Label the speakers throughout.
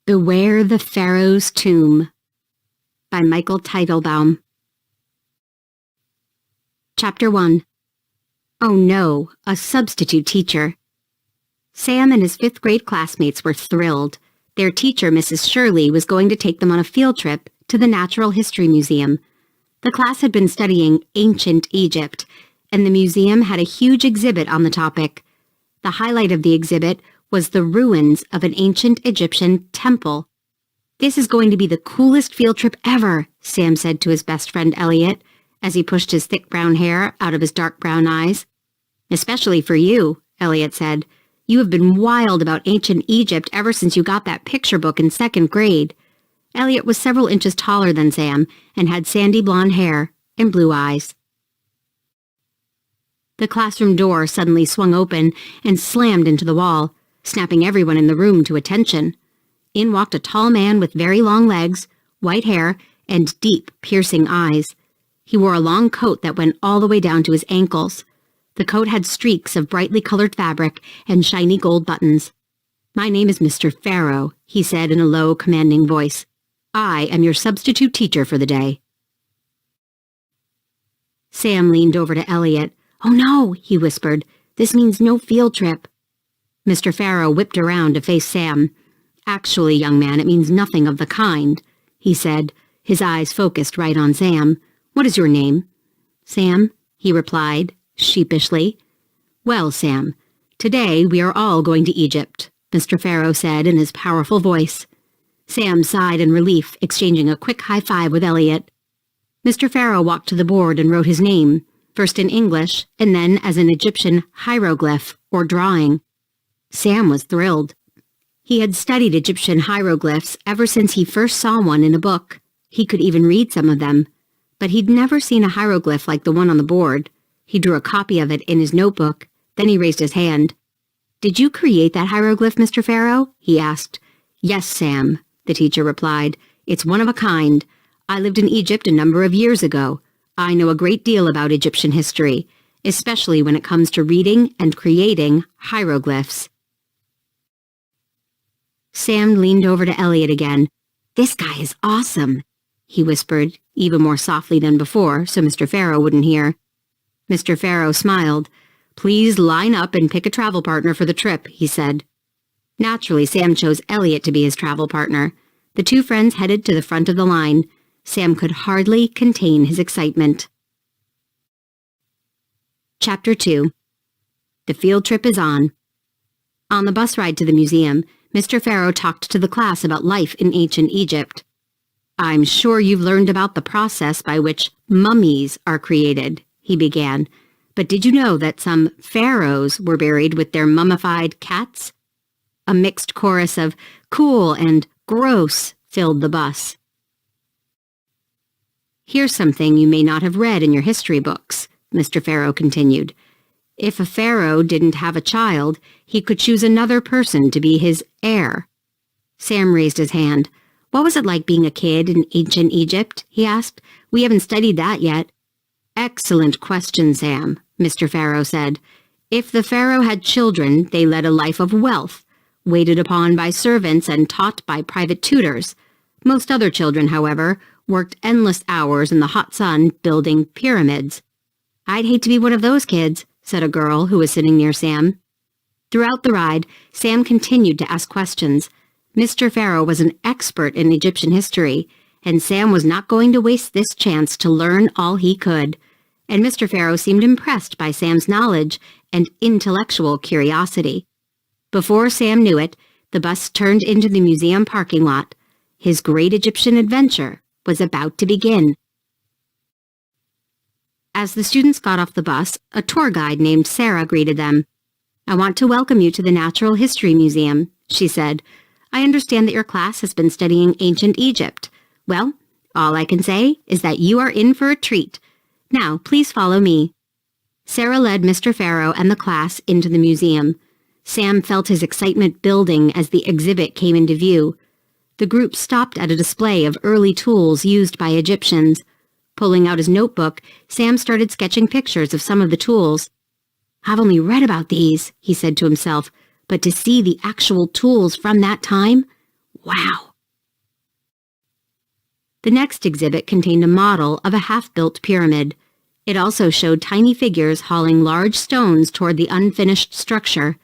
Speaker 1: Beware the Pharaoh's Tomb by Michael Teitelbaum. Chapter 1. Oh no, a substitute teacher. Sam and his fifth-grade classmates were thrilled. Their teacher, Mrs. Shirley, was going to take them on a field trip to the Natural History Museum. The class had been studying ancient Egypt, and the museum had a huge exhibit on the topic. The highlight of the exhibit was the ruins of an ancient Egyptian temple. "This is going to be the coolest field trip ever," Sam said to his best friend Elliot, as he pushed his thick brown hair out of his dark brown eyes. "Especially for you," Elliot said. "You have been wild about ancient Egypt ever since you got that picture book in second grade." Elliot was several inches taller than Sam and had sandy blonde hair and blue eyes. The classroom door suddenly swung open and slammed into the wall, snapping everyone in the room to attention. In walked a tall man with very long legs, white hair, and deep, piercing eyes. He wore a long coat that went all the way down to his ankles. The coat had streaks of brightly colored fabric and shiny gold buttons. "My name is Mr. Pharaoh," he said in a low, commanding voice. "I am your substitute teacher for the day." Sam leaned over to Elliot. "Oh no," he whispered. "This means no field trip." Mr. Pharaoh whipped around to face Sam. "Actually, young man, it means nothing of the kind," he said, his eyes focused right on Sam. "What is your name?" "Sam," he replied, sheepishly. "Well, Sam, today we are all going to Egypt," Mr. Pharaoh said in his powerful voice. Sam sighed in relief, exchanging a quick high-five with Elliot. Mr. Pharaoh walked to the board and wrote his name, first in English and then as an Egyptian hieroglyph, or drawing. Sam was thrilled. He had studied Egyptian hieroglyphs ever since he first saw one in a book. He could even read some of them. But he'd never seen a hieroglyph like the one on the board. He drew a copy of it in his notebook. Then he raised his hand. "Did you create that hieroglyph, Mr. Pharaoh?" he asked. "Yes, Sam," the teacher replied. "It's one of a kind. I lived in Egypt a number of years ago. I know a great deal about Egyptian history, especially when it comes to reading and creating hieroglyphs." Sam leaned over to Elliot again. "This guy is awesome," he whispered, even more softly than before, so Mr. Pharaoh wouldn't hear. Mr. Pharaoh smiled. "Please line up and pick a travel partner for the trip," he said. Naturally, Sam chose Elliot to be his travel partner. The two friends headed to the front of the line. Sam could hardly contain his excitement. Chapter 2. The field trip is on. On the bus ride to the museum, Mr. Pharaoh talked to the class about life in ancient Egypt. "I'm sure you've learned about the process by which mummies are created," he began. "But did you know that some pharaohs were buried with their mummified cats?" A mixed chorus of "cool" and "gross" filled the bus. "Here's something you may not have read in your history books," Mr. Pharaoh continued. "If a pharaoh didn't have a child, he could choose another person to be his heir." Sam raised his hand. "What was it like being a kid in ancient Egypt?" he asked. "We haven't studied that yet." "Excellent question, Sam," Mr. Pharaoh said. "If the pharaoh had children, they led a life of wealth, waited upon by servants and taught by private tutors. Most other children, however, worked endless hours in the hot sun building pyramids." "I'd hate to be one of those kids," said a girl who was sitting near Sam. Throughout the ride, Sam continued to ask questions. Mr. Pharaoh was an expert in Egyptian history, and Sam was not going to waste this chance to learn all he could. And Mr. Pharaoh seemed impressed by Sam's knowledge and intellectual curiosity. Before Sam knew it, the bus turned into the museum parking lot. His great Egyptian adventure was about to begin. As the students got off the bus, a tour guide named Sarah greeted them. "I want to welcome you to the Natural History Museum," she said. "I understand that your class has been studying ancient Egypt. Well, all I can say is that you are in for a treat. Now, please follow me." Sarah led Mr. Pharaoh and the class into the museum. Sam felt his excitement building as the exhibit came into view. The group stopped at a display of early tools used by Egyptians. Pulling out his notebook, Sam started sketching pictures of some of the tools. "I've only read about these," he said to himself, "but to see the actual tools from that time, Wow. The next exhibit contained a model of a half-built pyramid. It also showed tiny figures hauling large stones toward the unfinished structure.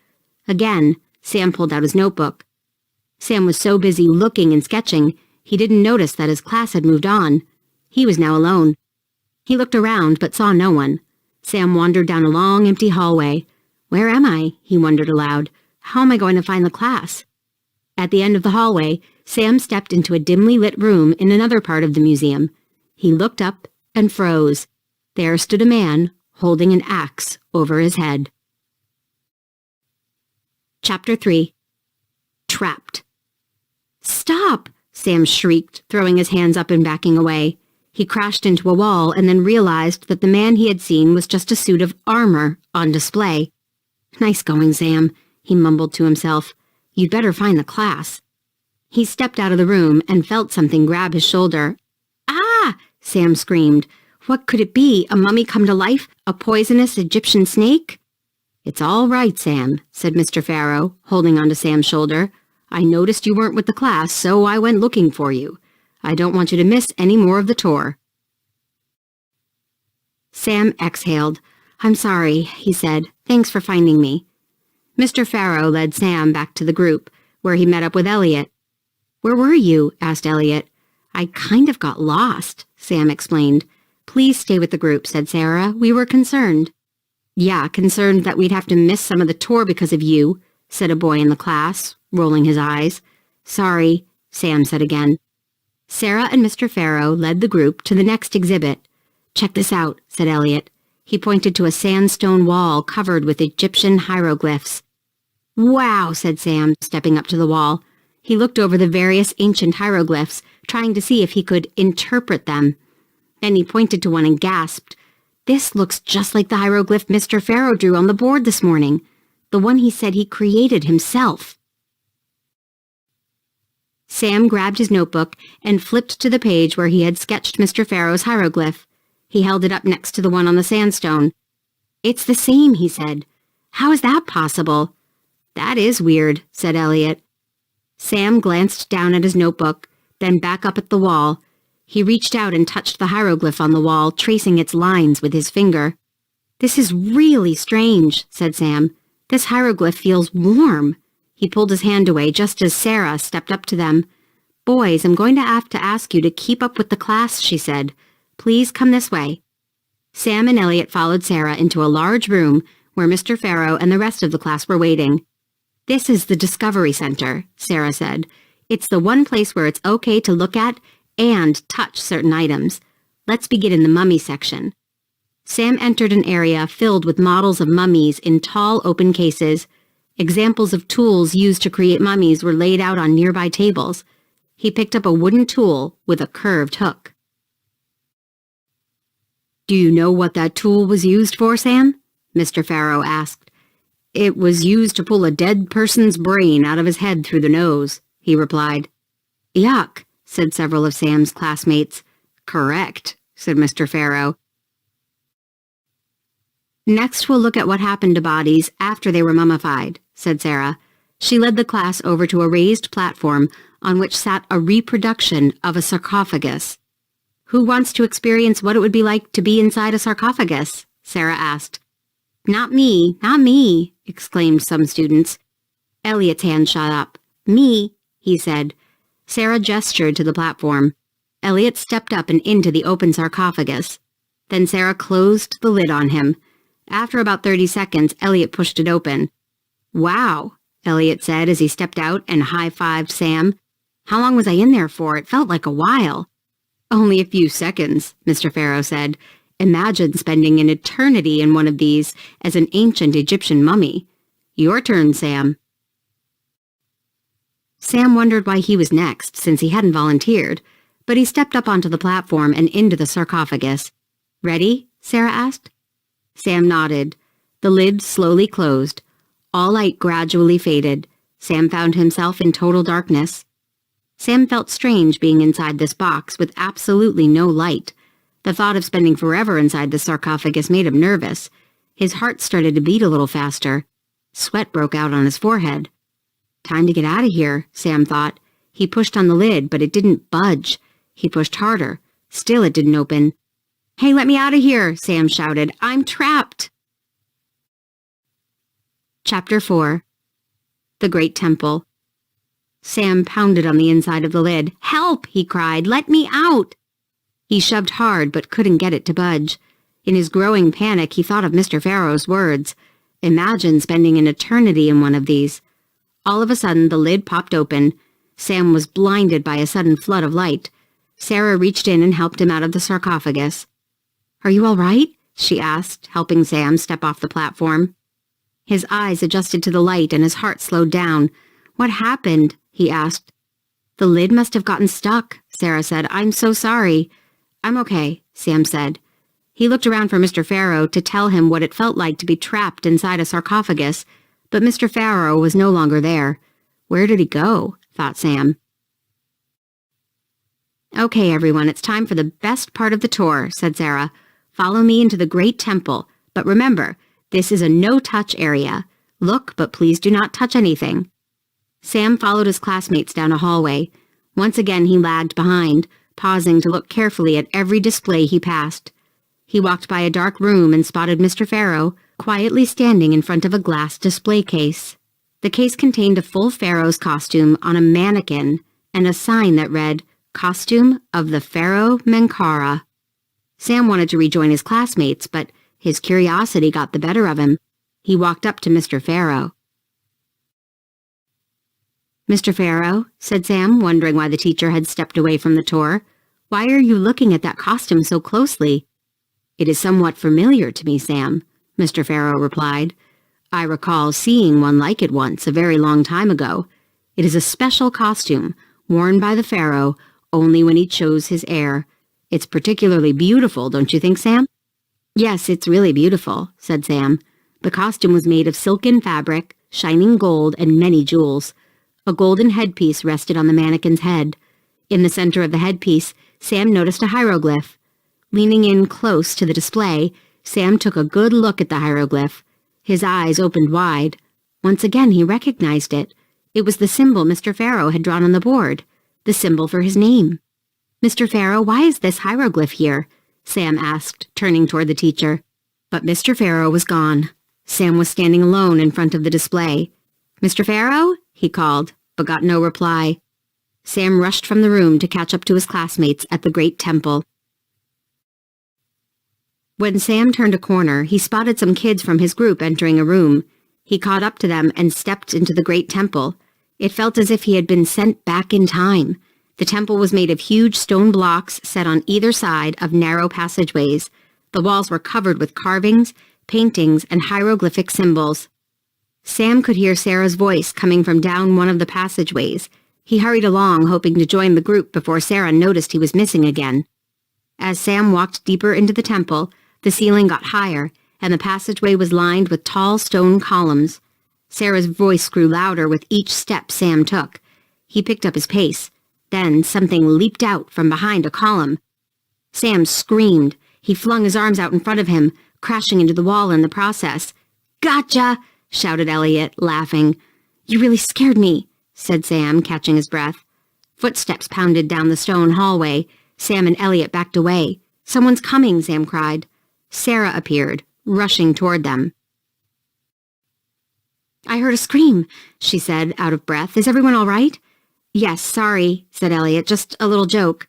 Speaker 1: Again, Sam pulled out his notebook. Sam was so busy looking and sketching, he didn't notice that his class had moved on. He was now alone. He looked around but saw no one. Sam wandered down a long, empty hallway. Where am I? He wondered aloud. How am I going to find the class? At the end of the hallway, Sam stepped into a dimly lit room in another part of the museum. He looked up and froze. There stood a man holding an axe over his head. Chapter 3. Trapped. Stop! Sam shrieked, throwing his hands up and backing away. He crashed into a wall and then realized that the man he had seen was just a suit of armor on display. Nice going, Sam, he mumbled to himself. You'd better find the class. He stepped out of the room and felt something grab his shoulder. Ah! Sam screamed. What could it be? A mummy come to life? A poisonous Egyptian snake? It's all right, Sam, said Mr. Pharaoh, holding onto Sam's shoulder. I noticed you weren't with the class, so I went looking for you. I don't want you to miss any more of the tour. Sam exhaled. I'm sorry, he said. Thanks for finding me. Mr. Pharaoh led Sam back to the group, where he met up with Elliot. Where were you? Asked Elliot. I kind of got lost, Sam explained. Please stay with the group, said Sarah. We were concerned. Yeah, concerned that we'd have to miss some of the tour because of you, said a boy in the class, rolling his eyes. Sorry, Sam said again. Sarah and Mr. Pharaoh led the group to the next exhibit. Check this out, said Elliot. He pointed to a sandstone wall covered with Egyptian hieroglyphs. Wow, said Sam, stepping up to the wall. He looked over the various ancient hieroglyphs, trying to see if he could interpret them. Then he pointed to one and gasped. This looks just like the hieroglyph Mr. Pharaoh drew on the board this morning, the one he said he created himself. Sam grabbed his notebook and flipped to the page where he had sketched Mr. Pharaoh's hieroglyph. He held it up next to the one on the sandstone. It's the same, he said. How is that possible? That is weird, said Elliot. Sam glanced down at his notebook, then back up at the wall. He reached out and touched the hieroglyph on the wall, tracing its lines with his finger. This is really strange, said Sam. This hieroglyph feels warm. He pulled his hand away just as Sarah stepped up to them. Boys, I'm going to have to ask you to keep up with the class, she said. Please come this way. Sam and Elliot followed Sarah into a large room where Mr. Pharaoh and the rest of the class were waiting. This is the Discovery Center, Sarah said. It's the one place where it's okay to look at and touch certain items. Let's begin in the mummy section. Sam entered an area filled with models of mummies in tall open cases. Examples of tools used to create mummies were laid out on nearby tables. He picked up a wooden tool with a curved hook. Do you know what that tool was used for, Sam? Mr. Pharaoh asked. It was used to pull a dead person's brain out of his head through the nose, he replied. Yuck, said several of Sam's classmates. Correct, said Mr. Pharaoh. Next we'll look at what happened to bodies after they were mummified, said Sarah. She led the class over to a raised platform on which sat a reproduction of a sarcophagus. Who wants to experience what it would be like to be inside a sarcophagus? Sarah asked. Not me, exclaimed some students. Elliot's hand shot up. Me, he said. Sarah gestured to the platform. Elliot stepped up and into the open sarcophagus. Then Sarah closed the lid on him. After about 30 seconds, Elliot pushed it open. Wow, Elliot said as he stepped out and high-fived Sam. How long was I in there for? It felt like a while. Only a few seconds, Mr. Pharaoh said. Imagine spending an eternity in one of these as an ancient Egyptian mummy. Your turn, Sam. Sam wondered why he was next, since he hadn't volunteered, but he stepped up onto the platform and into the sarcophagus. Ready? Sarah asked. Sam nodded. The lid slowly closed. All light gradually faded. Sam found himself in total darkness. Sam felt strange being inside this box with absolutely no light. The thought of spending forever inside the sarcophagus made him nervous. His heart started to beat a little faster. Sweat broke out on his forehead. Time to get out of here, Sam thought. He pushed on the lid, but it didn't budge. He pushed harder. Still it didn't open. "Hey, let me out of here," Sam shouted. "I'm trapped." Chapter 4. The Great Temple. Sam pounded on the inside of the lid. "Help!" he cried. "Let me out!" He shoved hard but couldn't get it to budge. In his growing panic, he thought of Mr. Pharaoh's words. Imagine spending an eternity in one of these. All of a sudden, the lid popped open. Sam was blinded by a sudden flood of light. Sarah reached in and helped him out of the sarcophagus. "Are you all right?" she asked, helping Sam step off the platform. His eyes adjusted to the light and his heart slowed down. "What happened?" he asked. "The lid must have gotten stuck," Sarah said. "I'm so sorry." "I'm okay," Sam said. He looked around for Mr. Pharaoh to tell him what it felt like to be trapped inside a sarcophagus, but Mr. Pharaoh was no longer there. Where did he go? Thought Sam. "Okay, everyone, it's time for the best part of the tour," said Sarah. "Follow me into the Great Temple, but remember, this is a no-touch area. Look, but please do not touch anything." Sam followed his classmates down a hallway. Once again he lagged behind, pausing to look carefully at every display he passed. He walked by a dark room and spotted Mr. Pharaoh, quietly standing in front of a glass display case. The case contained a full Pharaoh's costume on a mannequin and a sign that read, "Costume of the Pharaoh Menkaura." Sam wanted to rejoin his classmates, but his curiosity got the better of him. He walked up to Mr. Pharaoh. "Mr. Pharaoh," said Sam, wondering why the teacher had stepped away from the tour, "why are you looking at that costume so closely?" "It is somewhat familiar to me, Sam," Mr. Pharaoh replied. "I recall seeing one like it once, a very long time ago. It is a special costume, worn by the Pharaoh only when he chose his heir. It's particularly beautiful, don't you think, Sam?" "Yes, it's really beautiful," said Sam. The costume was made of silken fabric, shining gold, and many jewels. A golden headpiece rested on the mannequin's head. In the center of the headpiece, Sam noticed a hieroglyph. Leaning in close to the display, Sam took a good look at the hieroglyph. His eyes opened wide. Once again he recognized it. It was the symbol Mr. Pharaoh had drawn on the board, the symbol for his name. "Mr. Pharaoh, why is this hieroglyph here?" Sam asked, turning toward the teacher. But Mr. Pharaoh was gone. Sam was standing alone in front of the display. "Mr. Pharaoh?" he called, but got no reply. Sam rushed from the room to catch up to his classmates at the Great Temple. When Sam turned a corner, he spotted some kids from his group entering a room. He caught up to them and stepped into the Great Temple. It felt as if he had been sent back in time. The temple was made of huge stone blocks set on either side of narrow passageways. The walls were covered with carvings, paintings, and hieroglyphic symbols. Sam could hear Sarah's voice coming from down one of the passageways. He hurried along, hoping to join the group before Sarah noticed he was missing again. As Sam walked deeper into the temple, the ceiling got higher, and the passageway was lined with tall stone columns. Sarah's voice grew louder with each step Sam took. He picked up his pace. Then something leaped out from behind a column. Sam screamed. He flung his arms out in front of him, crashing into the wall in the process. "Gotcha!" shouted Elliot, laughing. "You really scared me," said Sam, catching his breath. Footsteps pounded down the stone hallway. Sam and Elliot backed away. "Someone's coming," Sam cried. Sarah appeared, rushing toward them. "I heard a scream," she said, out of breath. "Is everyone all right?" "Yes, sorry," said Elliot. "Just a little joke."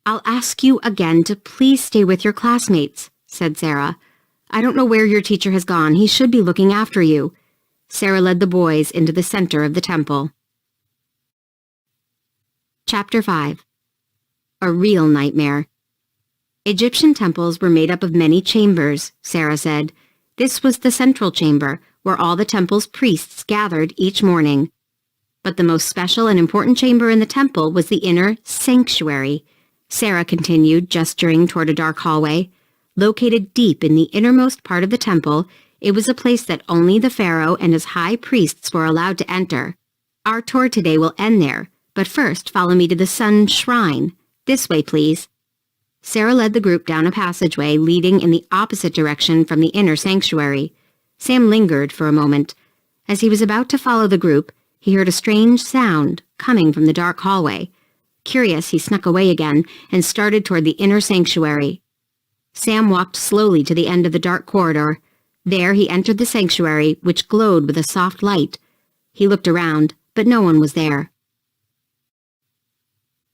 Speaker 1: "I'll ask you again to please stay with your classmates," said Sarah. "I don't know where your teacher has gone. He should be looking after you." Sarah led the boys into the center of the temple. Chapter 5. A Real Nightmare. Egyptian temples were made up of many chambers, Sarah said. This was the central chamber, where all the temple's priests gathered each morning. But the most special and important chamber in the temple was the inner sanctuary, Sarah continued, gesturing toward a dark hallway. Located deep in the innermost part of the temple, it was a place that only the pharaoh and his high priests were allowed to enter. Our tour today will end there, but first follow me to the sun shrine. This way, please. Sarah led the group down a passageway leading in the opposite direction from the inner sanctuary. Sam lingered for a moment. As he was about to follow the group, he heard a strange sound coming from the dark hallway. Curious, he snuck away again and started toward the inner sanctuary. Sam walked slowly to the end of the dark corridor. There he entered the sanctuary, which glowed with a soft light. He looked around, but no one was there.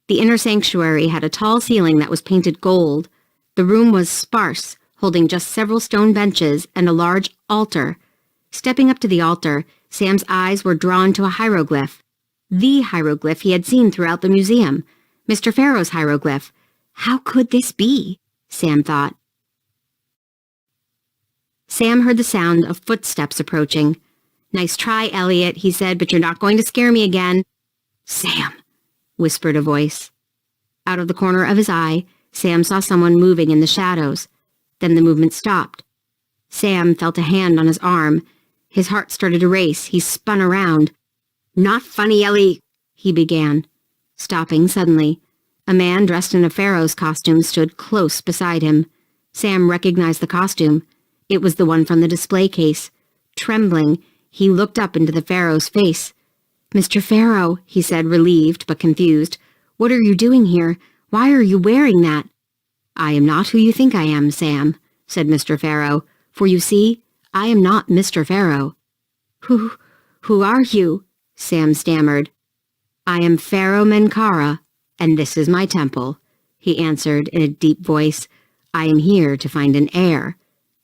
Speaker 1: The inner sanctuary had a tall ceiling that was painted gold. The room was sparse, holding just several stone benches and a large altar. Stepping up to the altar, Sam's eyes were drawn to a hieroglyph. The hieroglyph he had seen throughout the museum. Mr. Pharaoh's hieroglyph. How could this be? Sam thought. Sam heard the sound of footsteps approaching. "Nice try, Elliot," he said, "but you're not going to scare me again." "Sam," whispered a voice. Out of the corner of his eye, Sam saw someone moving in the shadows. Then the movement stopped. Sam felt a hand on his arm. His heart started to race. He spun around. "Not funny, Ellie," he began. Stopping suddenly, a man dressed in a pharaoh's costume stood close beside him. Sam recognized the costume. It was the one from the display case. Trembling, he looked up into the pharaoh's face. "Mr. Pharaoh," he said, relieved but confused. "What are you doing here? Why are you wearing that?" "I am not who you think I am, Sam," said Mr. Pharaoh. "For you see, I am not Mr. Pharaoh." Who are you?" Sam stammered. "I am Pharaoh Menkara, and this is my temple," he answered in a deep voice. "I am here to find an heir.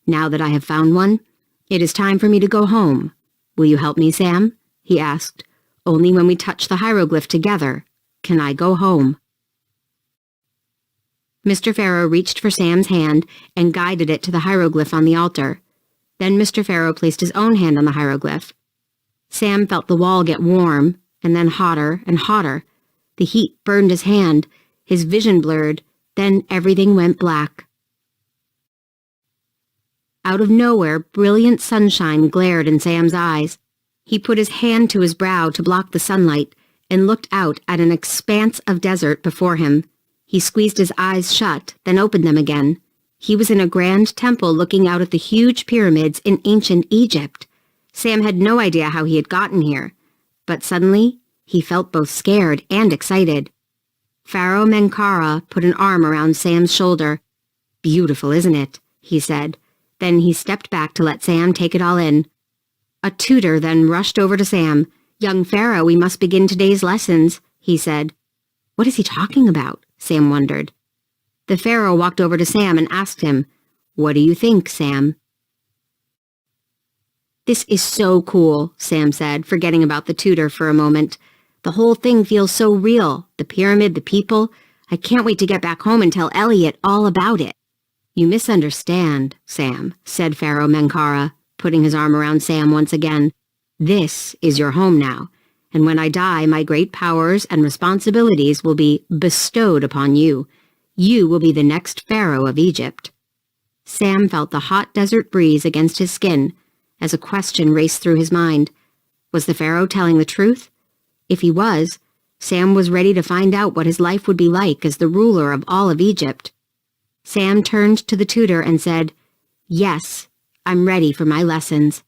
Speaker 1: Now that I have found one, it is time for me to go home. Will you help me, Sam?" he asked. "Only when we touch the hieroglyph together can I go home." Mr. Pharaoh reached for Sam's hand and guided it to the hieroglyph on the altar. Then Mr. Pharaoh placed his own hand on the hieroglyph. Sam felt the wall get warm, and then hotter and hotter. The heat burned his hand, his vision blurred, then everything went black. Out of nowhere, brilliant sunshine glared in Sam's eyes. He put his hand to his brow to block the sunlight and looked out at an expanse of desert before him. He squeezed his eyes shut, then opened them again. He was in a grand temple looking out at the huge pyramids in ancient Egypt. Sam had no idea how he had gotten here, but suddenly he felt both scared and excited. Pharaoh Menkara put an arm around Sam's shoulder. "Beautiful, isn't it?" he said. Then he stepped back to let Sam take it all in. A tutor then rushed over to Sam. "Young Pharaoh, we must begin today's lessons," he said. "What is he talking about?" Sam wondered. The Pharaoh walked over to Sam and asked him, "What do you think, Sam?" "This is so cool," Sam said, forgetting about the tutor for a moment. "The whole thing feels so real. The pyramid, the people. I can't wait to get back home and tell Elliot all about it." "You misunderstand, Sam," said Pharaoh Menkara, putting his arm around Sam once again. "This is your home now, and when I die, my great powers and responsibilities will be bestowed upon you. You will be the next pharaoh of Egypt." Sam felt the hot desert breeze against his skin as a question raced through his mind. Was the pharaoh telling the truth? If he was, Sam was ready to find out what his life would be like as the ruler of all of Egypt. Sam turned to the tutor and said, "Yes, I'm ready for my lessons."